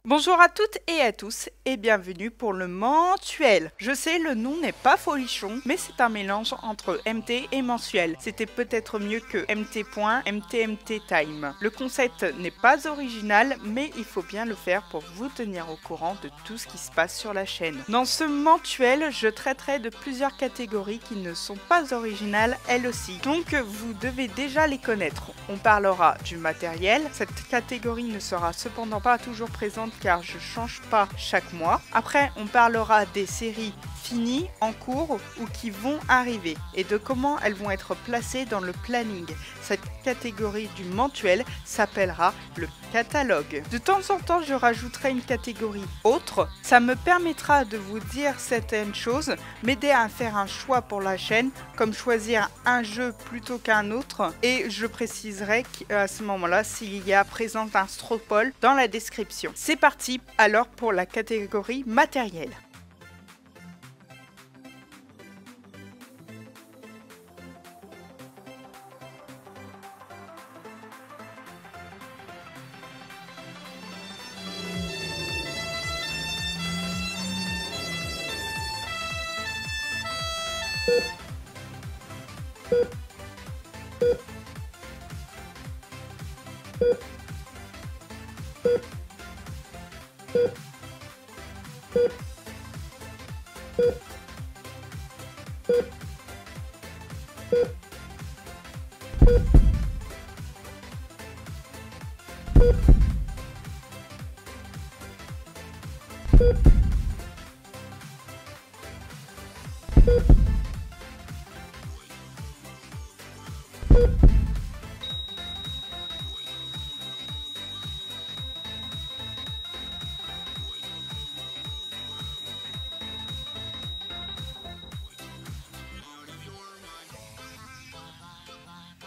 Bonjour à toutes et à tous et bienvenue pour le mensuel. Je sais, le nom n'est pas folichon, mais c'est un mélange entre MT et mensuel. C'était peut-être mieux que MT.MTMT Time. Le concept n'est pas original, mais il faut bien le faire pour vous tenir au courant de tout ce qui se passe sur la chaîne. Dans ce mensuel, je traiterai de plusieurs catégories qui ne sont pas originales elles aussi. Donc vous devez déjà les connaître. On parlera du matériel. Cette catégorie ne sera cependant pas toujours présente car je change pas chaque mois. Après, on parlera des séries finies, en cours ou qui vont arriver et de comment elles vont être placées dans le planning. Cette catégorie du mensuel s'appellera le catalogue. De temps en temps, je rajouterai une catégorie autre. Ça me permettra de vous dire certaines choses, m'aider à faire un choix pour la chaîne, comme choisir un jeu plutôt qu'un autre. Et je préciserai à ce moment-là s'il y a présent un stropole dans la description. C'est parti alors pour la catégorie matériel.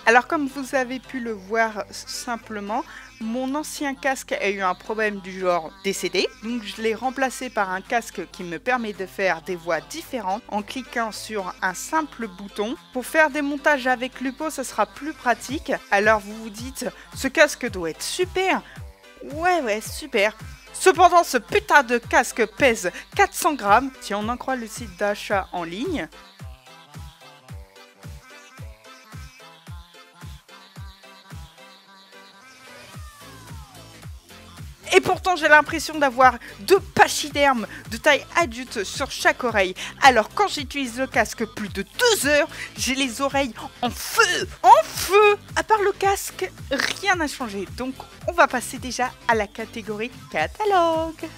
Alors comme vous avez pu le voir simplement, mon ancien casque a eu un problème du genre décédé. Donc je l'ai remplacé par un casque qui me permet de faire des voix différentes en cliquant sur un simple bouton. Pour faire des montages avec Lupo, ça sera plus pratique. Alors vous vous dites, ce casque doit être super. Ouais, super. Cependant, ce putain de casque pèse 400 grammes, si on en croit le site d'achat en ligne. Et pourtant, j'ai l'impression d'avoir 2 pachydermes de taille adulte sur chaque oreille. Alors, quand j'utilise le casque plus de 2 heures, j'ai les oreilles en feu. En feu. À part le casque, rien n'a changé. Donc, on va passer déjà à la catégorie catalogue.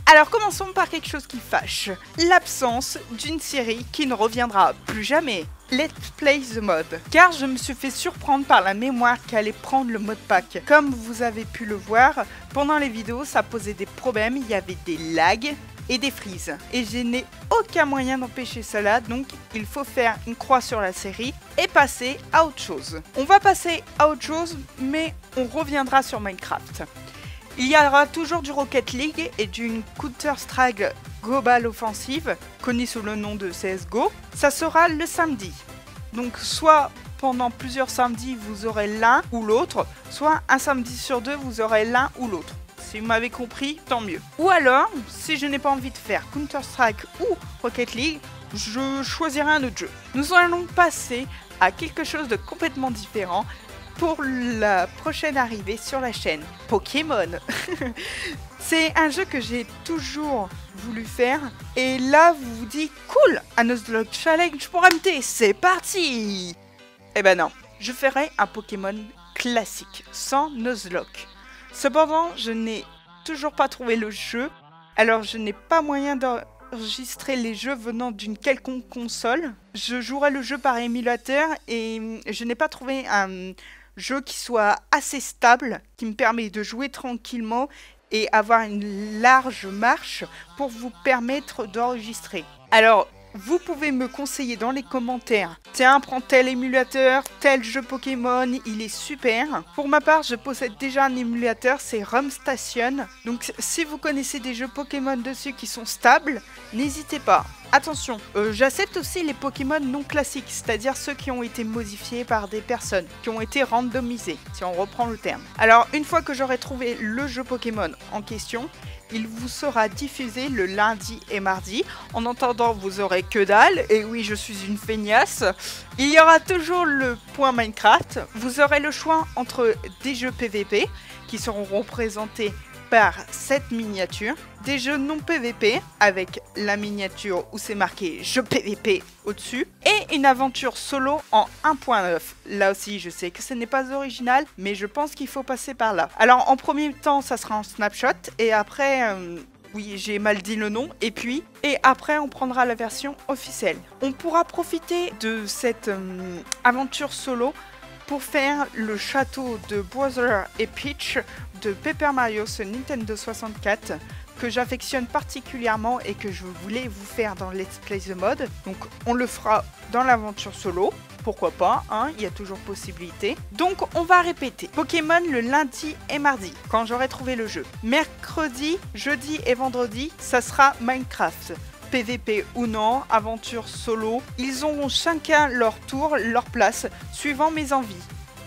Alors commençons par quelque chose qui fâche, l'absence d'une série qui ne reviendra plus jamais. Let's Play the Mode, car je me suis fait surprendre par la mémoire qui allait prendre le mode pack. Comme vous avez pu le voir, pendant les vidéos ça posait des problèmes, il y avait des lags et des freezes. Et je n'ai aucun moyen d'empêcher cela, donc il faut faire une croix sur la série et passer à autre chose. On va passer à autre chose, mais on reviendra sur Minecraft. Il y aura toujours du Rocket League et d'une Counter-Strike Global Offensive, connue sous le nom de CSGO. Ça sera le samedi. Donc soit pendant plusieurs samedis vous aurez l'un ou l'autre, soit un samedi sur 2 vous aurez l'un ou l'autre. Si vous m'avez compris, tant mieux. Ou alors, si je n'ai pas envie de faire Counter-Strike ou Rocket League, je choisirai un autre jeu. Nous allons passer à quelque chose de complètement différent pour la prochaine arrivée sur la chaîne, Pokémon. C'est un jeu que j'ai toujours voulu faire et là vous vous dites cool, un Nuzlocke Challenge pour MT, c'est parti. Eh ben non, je ferai un Pokémon classique, sans Nuzlocke. Cependant, je n'ai toujours pas trouvé le jeu, alors je n'ai pas moyen d'enregistrer les jeux venant d'une quelconque console. Je jouerai le jeu par émulateur et je n'ai pas trouvé un jeu qui soit assez stable, qui me permet de jouer tranquillement et avoir une large marche pour vous permettre d'enregistrer. Alors, vous pouvez me conseiller dans les commentaires. Tiens, prends tel émulateur, tel jeu Pokémon, il est super. Pour ma part, je possède déjà un émulateur, c'est RomStation. Donc si vous connaissez des jeux Pokémon dessus qui sont stables, n'hésitez pas. Attention, j'accepte aussi les Pokémon non classiques, c'est-à-dire ceux qui ont été modifiés par des personnes, qui ont été randomisés, si on reprend le terme. Alors, une fois que j'aurai trouvé le jeu Pokémon en question, il vous sera diffusé le lundi et mardi. En attendant, vous aurez que dalle, et oui, je suis une feignasse. Il y aura toujours le point Minecraft. Vous aurez le choix entre des jeux PVP, qui seront représentés par cette miniature, des jeux non PVP avec la miniature où c'est marqué jeu PVP au-dessus et une aventure solo en 1.9. Là aussi je sais que ce n'est pas original mais je pense qu'il faut passer par là. Alors en premier temps ça sera en snapshot et après oui, j'ai mal dit le nom. Et après, on prendra la version officielle. On pourra profiter de cette aventure solo pour faire le château de Bowser et Peach de Paper Mario sur Nintendo 64 que j'affectionne particulièrement et que je voulais vous faire dans Let's Play the Mod. Donc on le fera dans l'aventure solo. Pourquoi pas, hein, il y a toujours possibilité. Donc on va répéter. Pokémon le lundi et mardi, quand j'aurai trouvé le jeu. Mercredi, jeudi et vendredi, ça sera Minecraft. PVP ou non, aventure solo, ils auront chacun leur tour, leur place, suivant mes envies.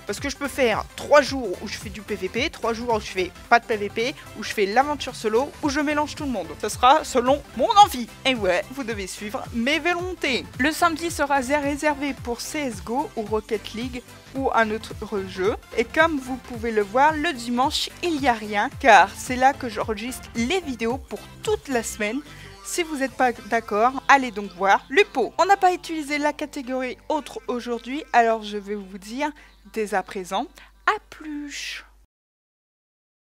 Parce que je peux faire 3 jours où je fais du PVP, 3 jours où je fais pas de PVP, où je fais l'aventure solo, où je mélange tout le monde. Ce sera selon mon envie. Et ouais, vous devez suivre mes volontés. Le samedi sera réservé pour CSGO ou Rocket League ou un autre jeu. Et comme vous pouvez le voir, le dimanche, il n'y a rien, car c'est là que j'enregistre les vidéos pour toute la semaine. Si vous n'êtes pas d'accord, allez donc voir Lupo. On n'a pas utilisé la catégorie autre aujourd'hui, alors je vais vous dire dès à présent, à plus.